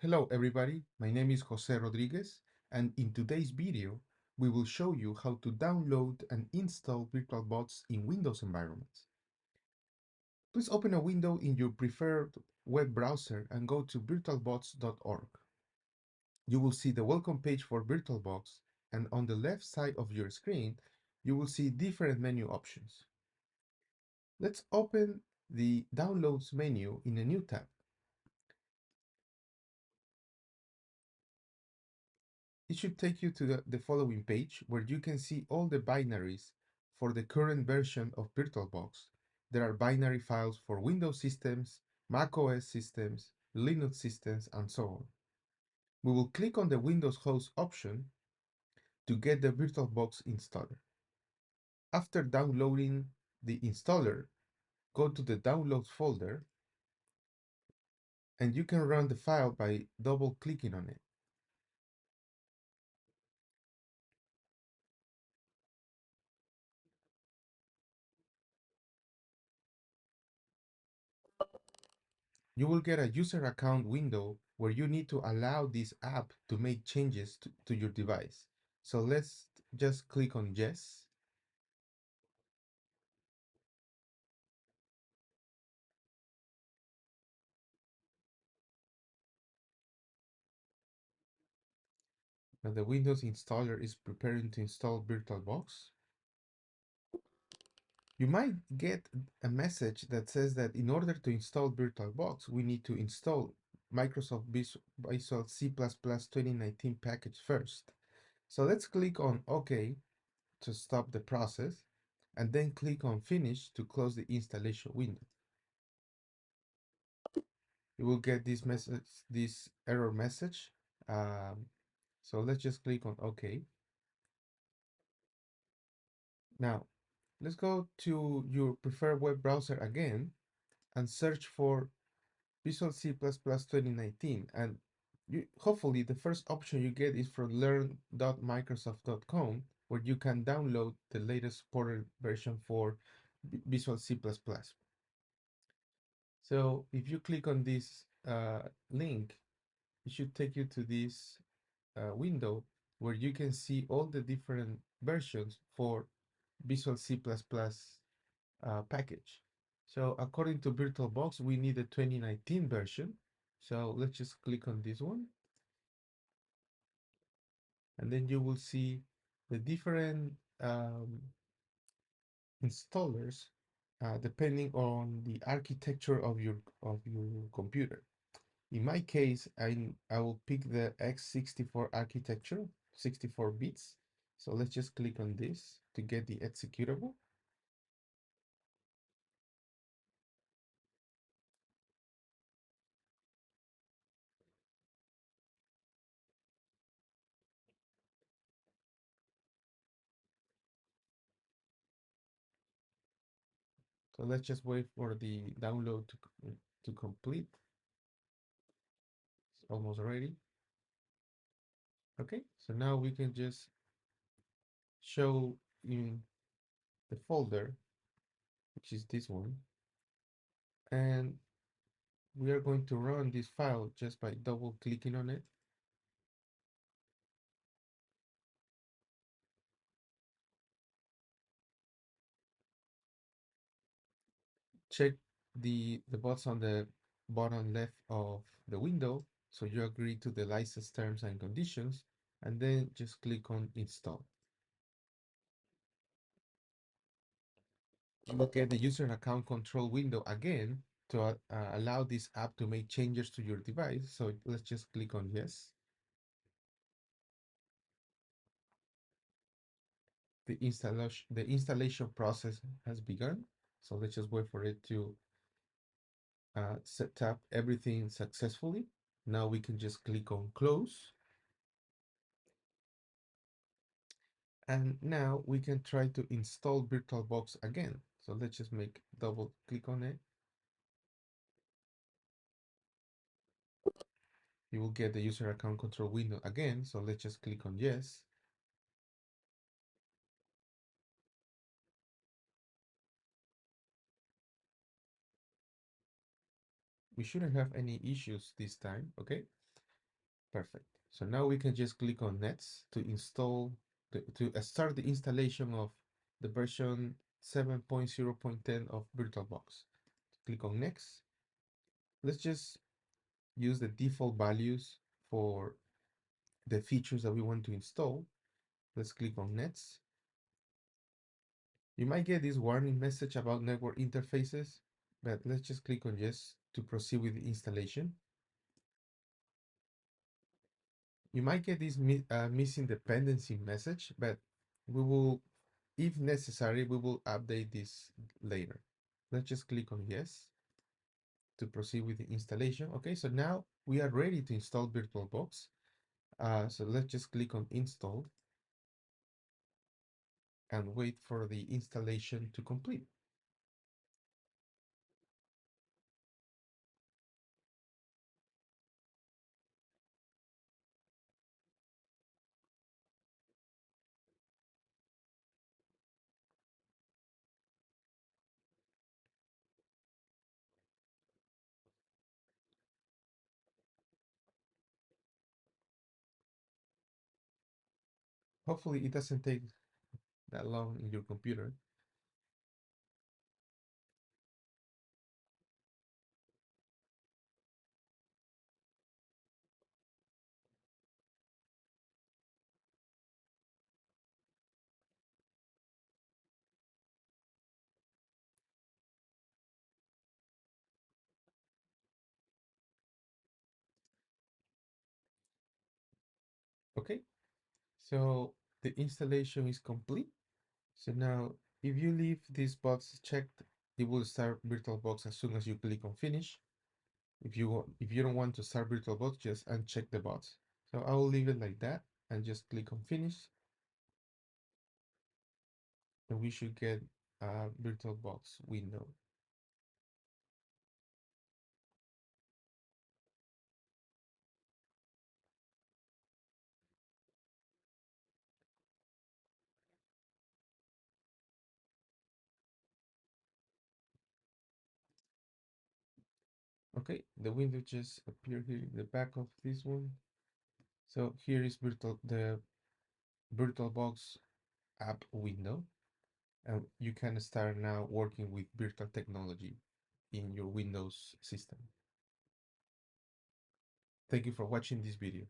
Hello everybody, my name is Jose Rodriguez, and in today's video we will show you how to download and install VirtualBox in Windows environments. Please open a window in your preferred web browser and go to virtualbox.org. You will see the welcome page for VirtualBox, and on the left side of your screen you will see different menu options. Let's open the Downloads menu in a new tab. It should take you to the following page where you can see all the binaries for the current version of VirtualBox. There are binary files for Windows systems, Mac OS systems, Linux systems, and so on. We will click on the Windows host option to get the VirtualBox installer. After downloading the installer, go to the Downloads folder and you can run the file by double-clicking on it. You will get a user account window where you need to allow this app to make changes to your device. So let's just click on yes. Now the Windows installer is preparing to install VirtualBox. You might get a message that says that in order to install VirtualBox, we need to install Microsoft Visual C++ 2019 package first. So let's click on OK to stop the process, and then click on Finish to close the installation window. You will get this message, this error message. So let's just click on OK. Now, let's go to your preferred web browser again and search for Visual C++ 2019. And hopefully the first option you get is from learn.microsoft.com, where you can download the latest supported version for Visual C++. So if you click on this link, it should take you to this window where you can see all the different versions for Visual C++ package. So according to VirtualBox, we need a 2019 version. So let's just click on this one. And then you will see the different installers depending on the architecture of your computer. In my case, I will pick the x64 architecture, 64 bits. So let's just click on this to get the executable. So let's just wait for the download to complete. It's almost ready. Okay, so now we can just show in the folder, which is this one, and we are going to run this file just by double clicking on it. Check the box on the bottom left of the window so you agree to the license terms and conditions, and then just click on install. You will get the user account control window again to allow this app to make changes to your device. So let's just click on yes. The installation process has begun. So let's just wait for it to set up everything successfully. Now we can just click on close. And now we can try to install VirtualBox again. So let's just make double click on it. You will get the user account control window again. So let's just click on yes. We shouldn't have any issues this time, okay? Perfect. So now we can just click on Next to install, to start the installation of the version 7.0.10 of VirtualBox. Click on Next. Let's just use the default values for the features that we want to install. Let's click on Next. You might get this warning message about network interfaces, but let's just click on Yes to proceed with the installation. You might get this missing dependency message, but we will, if necessary, we will update this later. Let's just click on Yes to proceed with the installation. Okay, so now we are ready to install VirtualBox. So let's just click on Install and wait for the installation to complete. Hopefully it doesn't take that long in your computer. Okay, so the installation is complete. So now if you leave this box checked, it will start VirtualBox as soon as you click on finish. If you don't want to start VirtualBox, just uncheck the box. So I will leave it like that and just click on finish. And we should get a VirtualBox window. Okay, the window just appeared here in the back of this one. So here is the VirtualBox app window, and you can start now working with virtual technology in your Windows system. Thank you for watching this video.